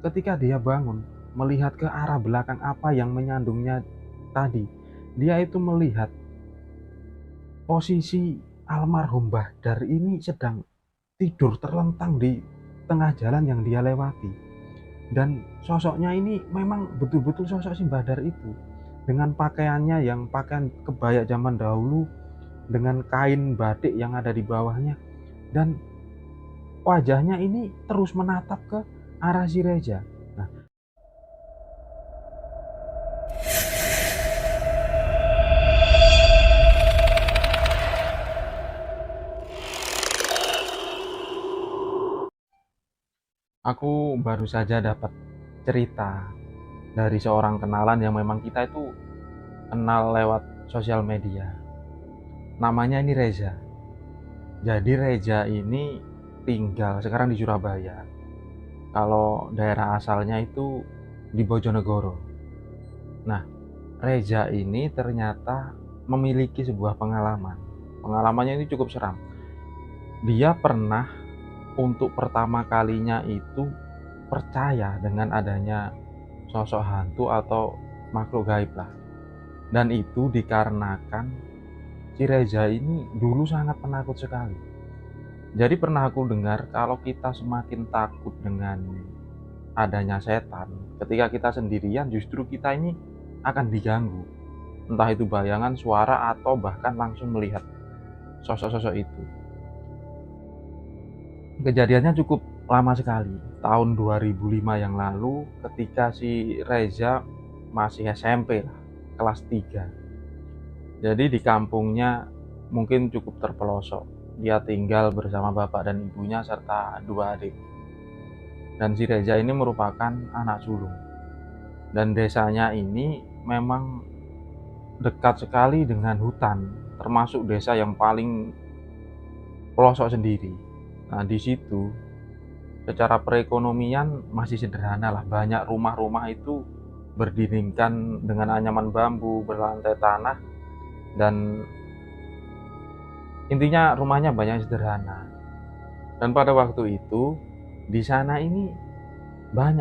ketika dia bangun, melihat ke arah belakang apa yang menyandungnya tadi, dia itu melihat posisi almarhum Bahdar ini sedang tidur terlentang di tengah jalan yang dia lewati. Dan sosoknya ini memang betul-betul sosok si Bahdar itu, dengan pakaiannya yang pakaian kebaya zaman dahulu, dengan kain batik yang ada di bawahnya, dan wajahnya ini terus menatap ke arah si Reza. Nah, aku baru saja dapat cerita dari seorang kenalan yang memang kita itu kenal lewat sosial media. Namanya ini Reza. Jadi Reza ini tinggal sekarang di Surabaya. Kalau daerah asalnya itu di Bojonegoro. Nah, Reza ini ternyata memiliki sebuah pengalaman. Pengalamannya ini cukup seram. Dia pernah untuk pertama kalinya itu percaya dengan adanya sosok hantu atau makhluk gaib lah. Dan itu dikarenakan si Reza ini dulu sangat penakut sekali. Jadi pernah aku dengar kalau kita semakin takut dengan adanya setan, ketika kita sendirian justru kita ini akan diganggu. Entah itu bayangan, suara, atau bahkan langsung melihat sosok-sosok itu. Kejadiannya cukup lama sekali, tahun 2005 yang lalu ketika si Reza masih SMP lah, kelas 3. Jadi di kampungnya mungkin cukup terpelosok. Dia tinggal bersama bapak dan ibunya serta 2 adik. Dan si Reza ini merupakan anak sulung. Dan desanya ini memang dekat sekali dengan hutan, termasuk desa yang paling pelosok sendiri. Nah, di situ secara perekonomian masih sederhana lah. Banyak rumah-rumah itu berdindingkan dengan anyaman bambu, berlantai tanah, dan intinya rumahnya banyak sederhana. Dan pada waktu itu di sana ini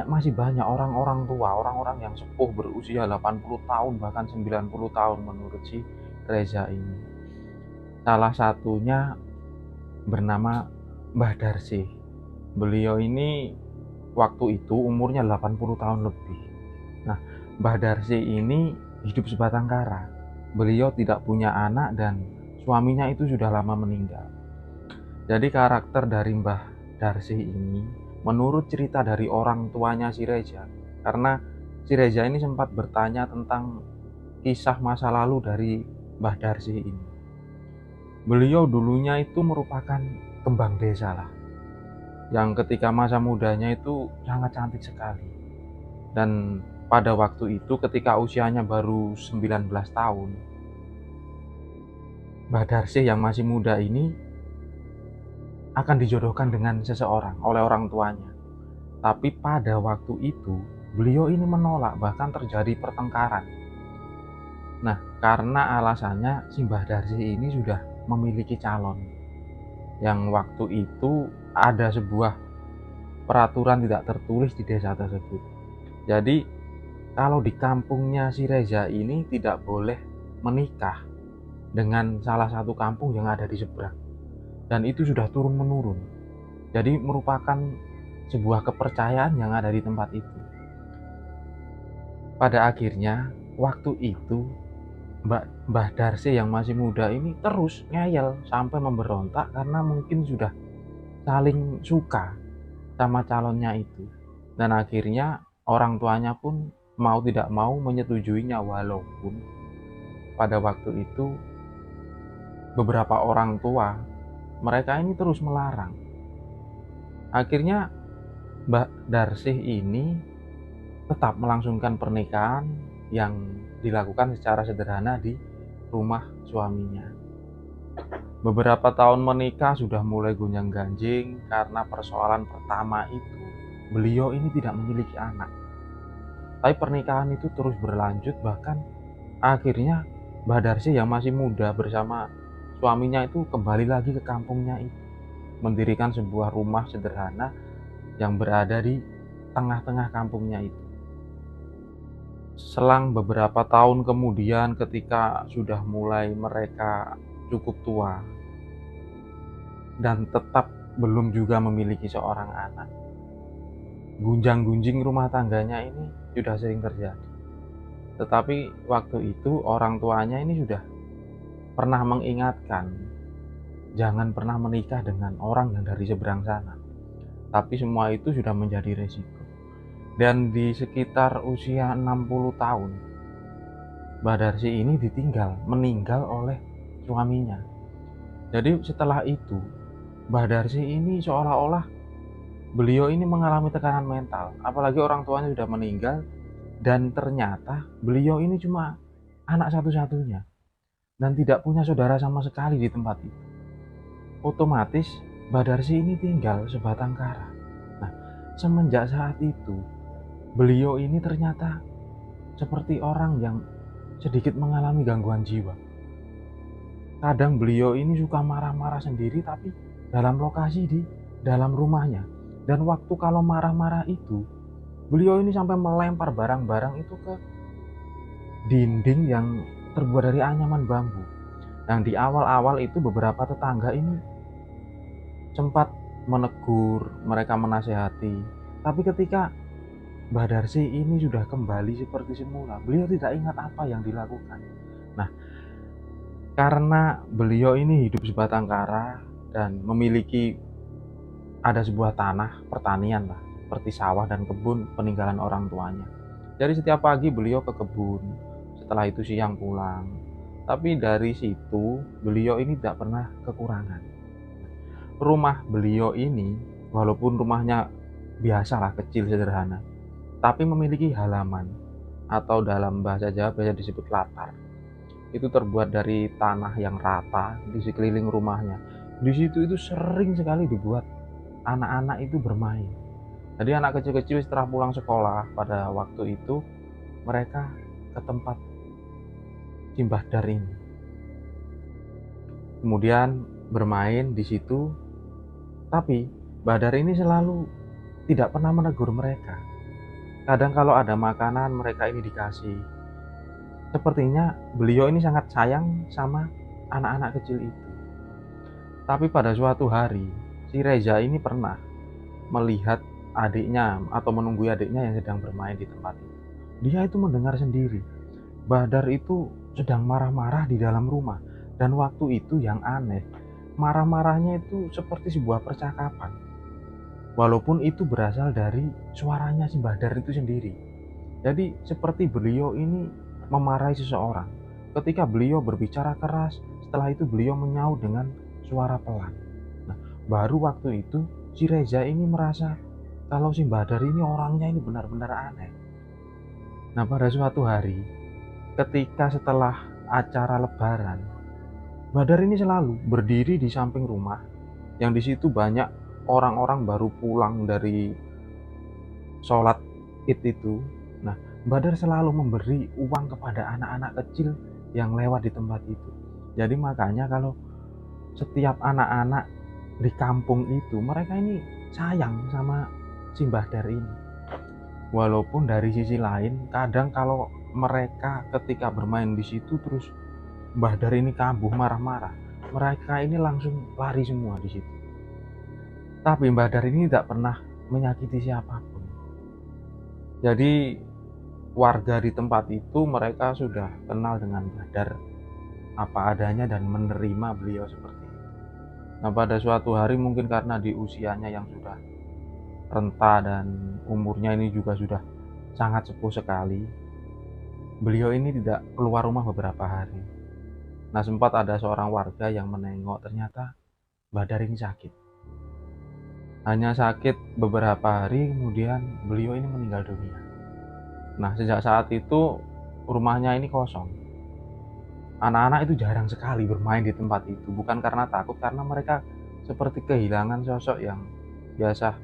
masih banyak orang-orang tua, orang-orang yang sepuh berusia 80 tahun bahkan 90 tahun menurut si Reza ini. Salah satunya bernama Mbah Darsih. Beliau ini waktu itu umurnya 80 tahun lebih. Nah, Mbah Darsih ini hidup sebatang kara. Beliau tidak punya anak dan suaminya itu sudah lama meninggal. Jadi karakter dari Mbah Darsih ini menurut cerita dari orang tuanya si Reza, karena si Reza ini sempat bertanya tentang kisah masa lalu dari Mbah Darsih ini. Beliau dulunya itu merupakan kembang desa lah, yang ketika masa mudanya itu sangat cantik sekali. Dan pada waktu itu ketika usianya baru 19 tahun, Mbah Darsih yang masih muda ini akan dijodohkan dengan seseorang oleh orang tuanya. Tapi pada waktu itu beliau ini menolak, bahkan terjadi pertengkaran. Nah, karena alasannya si Mbah Darsih ini sudah memiliki calon, yang waktu itu ada sebuah peraturan tidak tertulis di desa tersebut. Jadi kalau di kampungnya si Reza ini tidak boleh menikah dengan salah satu kampung yang ada di seberang. Dan itu sudah turun-menurun. Jadi merupakan sebuah kepercayaan yang ada di tempat itu. Pada akhirnya waktu itu Mbah Darsih yang masih muda ini terus ngeyel sampai memberontak karena mungkin sudah saling suka sama calonnya itu. Dan akhirnya orang tuanya pun mau tidak mau menyetujuinya, walaupun pada waktu itu beberapa orang tua mereka ini terus melarang. Akhirnya Mbak Darsih ini tetap melangsungkan pernikahan yang dilakukan secara sederhana di rumah suaminya. Beberapa tahun menikah sudah mulai gonjang-ganjing karena persoalan pertama itu, beliau ini tidak memiliki anak. Tapi pernikahan itu terus berlanjut, bahkan akhirnya Mbak Darsih yang masih muda bersama suaminya itu kembali lagi ke kampungnya itu, mendirikan sebuah rumah sederhana yang berada di tengah-tengah kampungnya itu. Selang beberapa tahun kemudian ketika sudah mulai mereka cukup tua dan tetap belum juga memiliki seorang anak, gunjang-gunjing rumah tangganya ini sudah sering terjadi. Tetapi waktu itu orang tuanya ini sudah pernah mengingatkan, jangan pernah menikah dengan orang yang dari seberang sana. Tapi semua itu sudah menjadi resiko. Dan di sekitar usia 60 tahun, Mbak Darsi ini meninggal oleh suaminya. Jadi setelah itu, Mbak Darsi ini seolah-olah beliau ini mengalami tekanan mental. Apalagi orang tuanya sudah meninggal dan ternyata beliau ini cuma anak satu-satunya dan tidak punya saudara sama sekali di tempat itu. Otomatis Mbak Darsi ini tinggal sebatang kara. Nah, semenjak saat itu, beliau ini ternyata seperti orang yang sedikit mengalami gangguan jiwa. Kadang beliau ini suka marah-marah sendiri tapi dalam lokasi di dalam rumahnya. Dan waktu kalau marah-marah itu, beliau ini sampai melempar barang-barang itu ke dinding yang terbuat dari anyaman bambu. Yang di awal-awal itu beberapa tetangga ini sempat menegur, mereka menasehati. Tapi ketika Mbak Darsi ini sudah kembali seperti semula, beliau tidak ingat apa yang dilakukan. Nah, karena beliau ini hidup sebatang kara dan memiliki ada sebuah tanah pertanian lah, seperti sawah dan kebun peninggalan orang tuanya. Jadi setiap pagi beliau ke kebun, setelah itu siang pulang. Tapi dari situ beliau ini tidak pernah kekurangan. Rumah beliau ini, walaupun rumahnya biasalah kecil sederhana, tapi memiliki halaman atau dalam bahasa Jawa biasa disebut latar. Itu terbuat dari tanah yang rata di sekeliling rumahnya. Di situ itu sering sekali dibuat anak-anak itu bermain. Jadi anak kecil-kecil setelah pulang sekolah pada waktu itu mereka ke tempat Simbah Dar ini. Kemudian bermain di situ. Tapi Mbah Dar ini selalu tidak pernah menegur mereka. Kadang kalau ada makanan mereka ini dikasih. Sepertinya beliau ini sangat sayang sama anak-anak kecil itu. Tapi pada suatu hari, si Reza ini pernah melihat adiknya atau menunggu adiknya yang sedang bermain di tempat itu. Dia itu mendengar sendiri. Mbah Dar itu sedang marah-marah di dalam rumah. Dan waktu itu yang aneh, marah-marahnya itu seperti sebuah percakapan. Walaupun itu berasal dari suaranya si Mbah Dar itu sendiri. Jadi seperti beliau ini memarahi seseorang. Ketika beliau berbicara keras, setelah itu beliau menyaut dengan suara pelan. Nah, baru waktu itu si Reza ini merasa kalau si Mbah Dar ini orangnya ini benar-benar aneh. Nah, pada suatu hari, ketika setelah acara lebaran, Mbah Dar ini selalu berdiri di samping rumah, yang di situ banyak orang-orang baru pulang dari sholat Id itu. Nah, Mbah Dar selalu memberi uang kepada anak-anak kecil yang lewat di tempat itu. Jadi makanya kalau setiap anak-anak di kampung itu, mereka ini sayang sama si Mbah Dar ini. Walaupun dari sisi lain, kadang kalau mereka ketika bermain di situ terus Mbah Dar ini kambuh marah-marah, mereka ini langsung lari semua di situ. Tapi Mbah Dar ini tidak pernah menyakiti siapapun. Jadi warga di tempat itu mereka sudah kenal dengan Mbah Dar apa adanya dan menerima beliau seperti itu. Nah, pada suatu hari mungkin karena di usianya yang sudah renta dan umurnya ini juga sudah sangat sepuh sekali, beliau ini tidak keluar rumah beberapa hari. Nah, sempat ada seorang warga yang menengok, ternyata Mbah Dar ini sakit. Hanya sakit beberapa hari, kemudian beliau ini meninggal dunia. Nah, sejak saat itu rumahnya ini kosong. Anak-anak itu jarang sekali bermain di tempat itu, bukan karena takut, karena mereka seperti kehilangan sosok yang biasa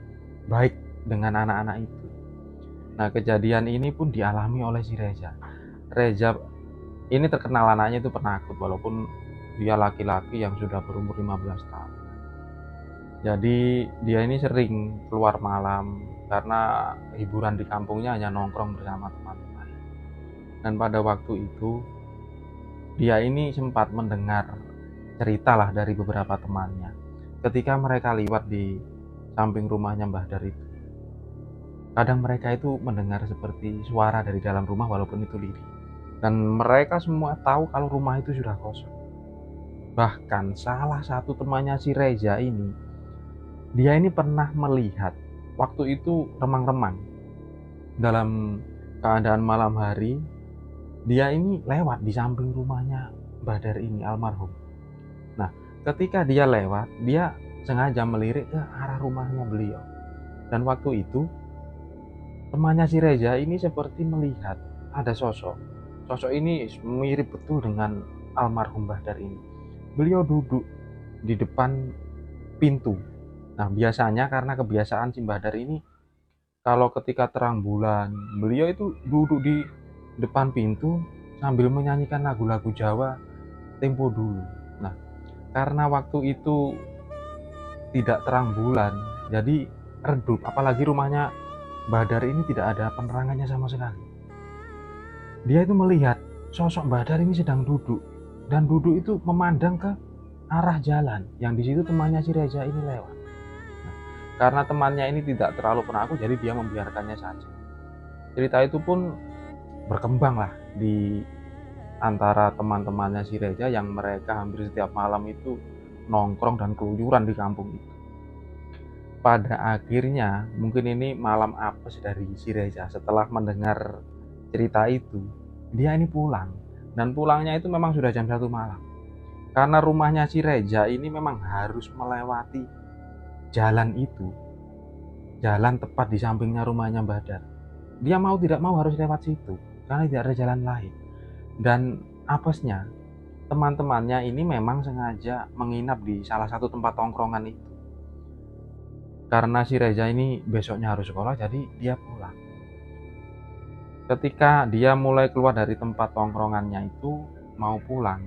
baik dengan anak-anak itu. Nah, kejadian ini pun dialami oleh si Reza. Reza ini terkenal anaknya itu penakut, walaupun dia laki-laki yang sudah berumur 15 tahun. Jadi dia ini sering keluar malam, karena hiburan di kampungnya hanya nongkrong bersama teman-teman. Dan pada waktu itu dia ini sempat mendengar cerita lah dari beberapa temannya ketika mereka lewat di samping rumahnya Mbah Dar itu. Kadang mereka itu mendengar seperti suara dari dalam rumah walaupun itu lirih. Dan mereka semua tahu kalau rumah itu sudah kosong. Bahkan salah satu temannya si Reza ini, dia ini pernah melihat waktu itu remang-remang dalam keadaan malam hari. Dia ini lewat di samping rumahnya Mbah Dar ini almarhum. Nah, ketika dia lewat, dia sengaja melirik ke arah rumahnya beliau. Dan waktu itu temannya si Reza ini seperti melihat ada sosok. Sosok ini mirip betul dengan almarhum Mbah Dar ini. Beliau duduk di depan pintu. Nah, biasanya karena kebiasaan si Mbah Dar ini, kalau ketika terang bulan, beliau itu duduk di depan pintu sambil menyanyikan lagu-lagu Jawa tempo dulu. Nah, karena waktu itu tidak terang bulan, jadi redup. Apalagi rumahnya Mbah Dar ini tidak ada penerangannya sama sekali. Dia itu melihat sosok Mbah Dar ini sedang duduk, dan duduk itu memandang ke arah jalan yang di situ temannya si Reza ini lewat. Nah, karena temannya ini tidak terlalu penakut, jadi dia membiarkannya saja. Cerita itu pun berkembang lah di antara teman-temannya si Reza yang mereka hampir setiap malam itu nongkrong dan keluyuran di kampung itu. Pada akhirnya mungkin ini malam apes dari si Reza. Setelah mendengar cerita itu, dia ini pulang, dan pulangnya itu memang sudah jam 1 malam. Karena rumahnya si Reza ini memang harus melewati jalan itu, jalan tepat di sampingnya rumahnya Mbah Dar. Dia mau tidak mau harus lewat situ karena tidak ada jalan lain. Dan apesnya, teman-temannya ini memang sengaja menginap di salah satu tempat tongkrongan itu. Karena si Reza ini besoknya harus sekolah, jadi dia pulang. Ketika dia mulai keluar dari tempat tongkrongannya itu mau pulang,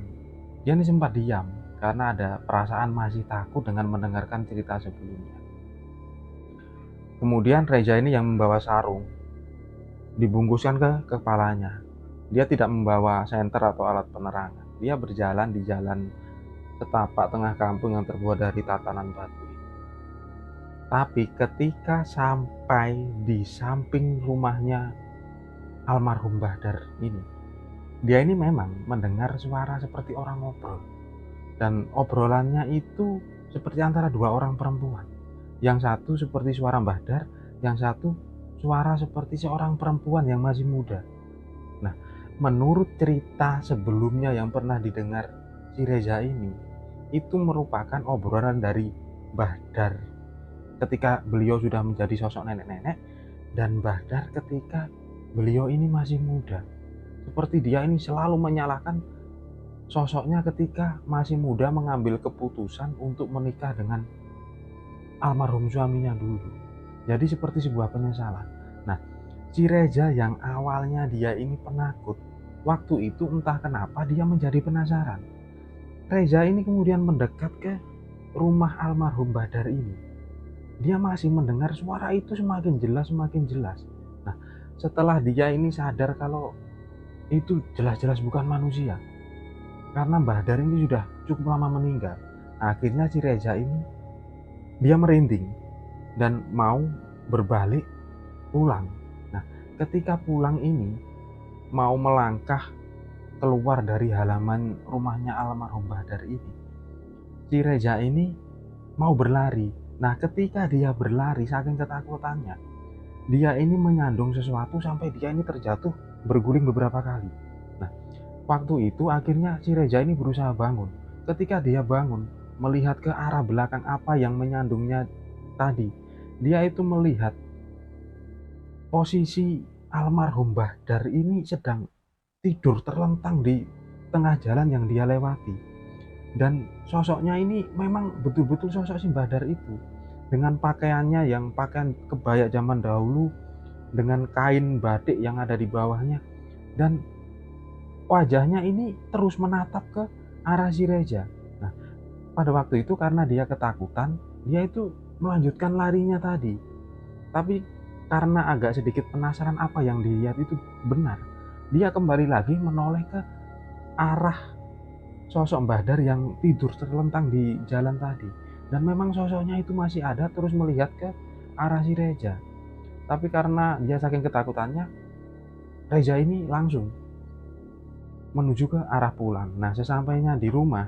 dia ini sempat diam karena ada perasaan masih takut dengan mendengarkan cerita sebelumnya. Kemudian Reza ini yang membawa sarung dibungkuskan ke kepalanya. Dia tidak membawa senter atau alat penerangan. Dia berjalan di jalan setapak tengah kampung yang terbuat dari tatanan batu. Tapi ketika sampai di samping rumahnya almarhum Mbah Dar ini, dia ini memang mendengar suara seperti orang ngobrol. Dan obrolannya itu seperti antara dua orang perempuan. Yang satu seperti suara Mbah Dar, yang satu suara seperti seorang perempuan yang masih muda. Nah, menurut cerita sebelumnya yang pernah didengar si Reza ini, itu merupakan obrolan dari Mbah Dar ketika beliau sudah menjadi sosok nenek-nenek, dan Mbah Dar ketika beliau ini masih muda. Seperti dia ini selalu menyalahkan sosoknya ketika masih muda mengambil keputusan untuk menikah dengan almarhum suaminya dulu. Jadi seperti sebuah penyesalan. Nah, si Reza yang awalnya dia ini penakut, waktu itu entah kenapa dia menjadi penasaran. Reza ini kemudian mendekat ke rumah almarhum Mbah Dar ini. Dia masih mendengar suara itu semakin jelas, semakin jelas. Nah, setelah dia ini sadar kalau itu jelas-jelas bukan manusia, karena Mbah Dar ini sudah cukup lama meninggal, akhirnya si Reza ini dia merinding dan mau berbalik pulang. Nah, ketika pulang ini mau melangkah keluar dari halaman rumahnya almarhum Mbah Dar ini, si Reza ini mau berlari. Nah, ketika dia berlari saking ketakutannya, dia ini menyandung sesuatu sampai dia ini terjatuh berguling beberapa kali. Nah, waktu itu akhirnya si Reza ini berusaha bangun. Ketika dia bangun, melihat ke arah belakang apa yang menyandungnya tadi, dia itu melihat posisi almarhum Mbah Dar ini sedang tidur terlentang di tengah jalan yang dia lewati. Dan sosoknya ini memang betul-betul sosok si Mbah Dar itu, dengan pakaiannya yang pakaian kebaya zaman dahulu dengan kain batik yang ada di bawahnya, dan wajahnya ini terus menatap ke arah si Reza. Nah, pada waktu itu karena dia ketakutan, dia itu melanjutkan larinya tadi. Tapi karena agak sedikit penasaran apa yang dilihat itu benar, dia kembali lagi menoleh ke arah sosok Mbah Dar yang tidur terlentang di jalan tadi. Dan memang sosoknya itu masih ada, terus melihat ke arah si Reza. Tapi karena dia saking ketakutannya, Reza ini langsung menuju ke arah pulang. Nah, sesampainya di rumah,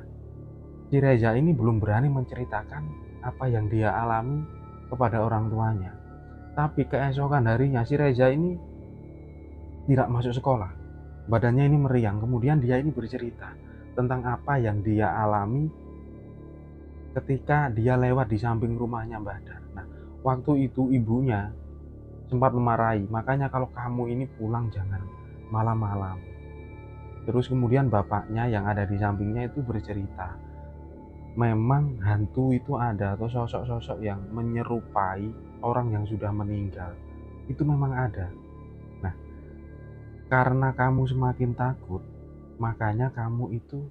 si Reza ini belum berani menceritakan apa yang dia alami kepada orang tuanya. Tapi keesokan harinya si Reza ini tidak masuk sekolah. Badannya ini meriang. Kemudian dia ini bercerita tentang apa yang dia alami ketika dia lewat di samping rumahnya Mbah Dar. Nah, waktu itu ibunya sempat memarahi, makanya kalau kamu ini pulang jangan malam-malam. Terus kemudian bapaknya yang ada di sampingnya itu bercerita, memang hantu itu ada, atau sosok-sosok yang menyerupai orang yang sudah meninggal. Itu memang ada. Nah, karena kamu semakin takut, makanya kamu itu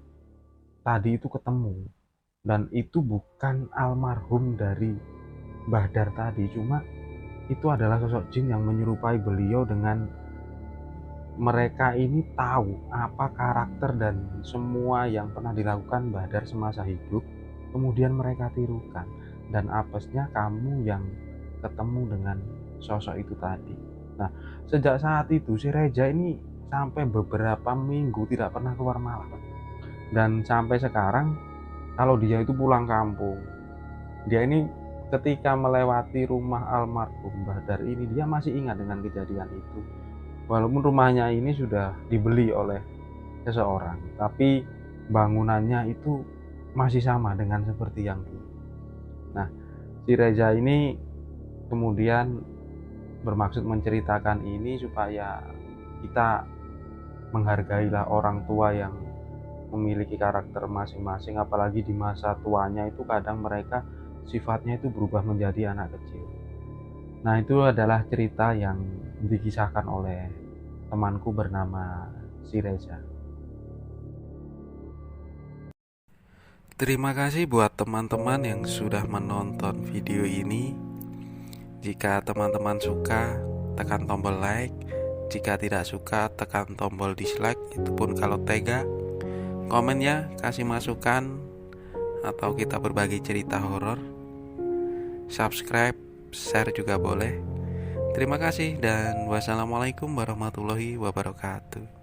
tadi itu ketemu. Dan itu bukan almarhum dari Mbah Dar tadi, cuma itu adalah sosok jin yang menyerupai beliau. Dengan mereka ini tahu apa karakter dan semua yang pernah dilakukan Mbah Dar semasa hidup, kemudian mereka tirukan. Dan apesnya kamu yang ketemu dengan sosok itu tadi. Nah, sejak saat itu si Reza ini sampai beberapa minggu tidak pernah keluar malam. Dan sampai sekarang kalau dia itu pulang kampung, dia ini ketika melewati rumah almarhum Mbah Dar ini, dia masih ingat dengan kejadian itu. Walaupun rumahnya ini sudah dibeli oleh seseorang, tapi bangunannya itu masih sama dengan seperti yang dulu. Nah, si Reza ini kemudian bermaksud menceritakan ini supaya kita menghargailah orang tua yang memiliki karakter masing-masing, apalagi di masa tuanya itu kadang mereka sifatnya itu berubah menjadi anak kecil. Nah, itu adalah cerita yang dikisahkan oleh temanku bernama si Reza. Terima kasih buat teman-teman yang sudah menonton video ini. Jika teman-teman suka, tekan tombol like. Jika tidak suka, tekan tombol dislike. Itu pun kalau tega. Komennya kasih masukan atau kita berbagi cerita horor. Subscribe, share juga boleh. Terima kasih dan wassalamualaikum warahmatullahi wabarakatuh.